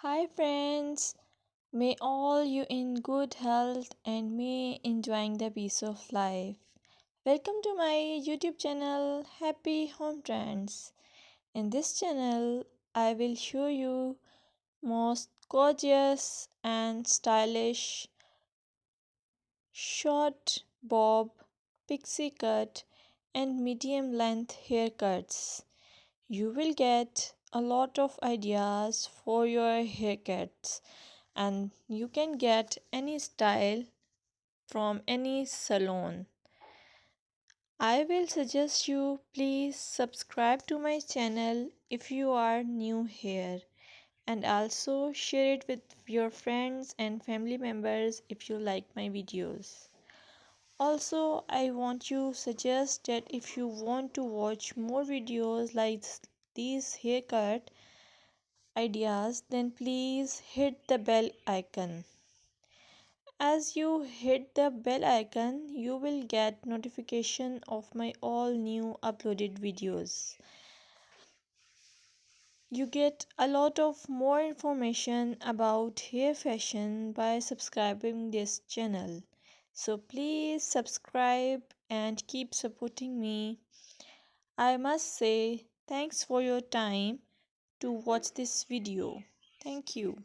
Hi friends, may all you in good health and may enjoying the peace of life. Welcome to my YouTube channel Happy Home Trends. In this channel, I will show you most gorgeous and stylish short bob, pixie cut and medium length haircuts. You will get a lot of ideas for your haircuts and you can get any style from any salon. I will suggest you please subscribe to my channel if you are new here and also share it with your friends and family members if you like my videos. Also, I want to suggest that if you want to watch more videos like these haircut ideas, then please hit the bell icon. As you hit the bell icon, you will get notification of my all new uploaded videos. You get a lot of more information about hair fashion by subscribing this channel. So please subscribe and keep supporting me. I must say thanks for your time to watch this video. Thank you.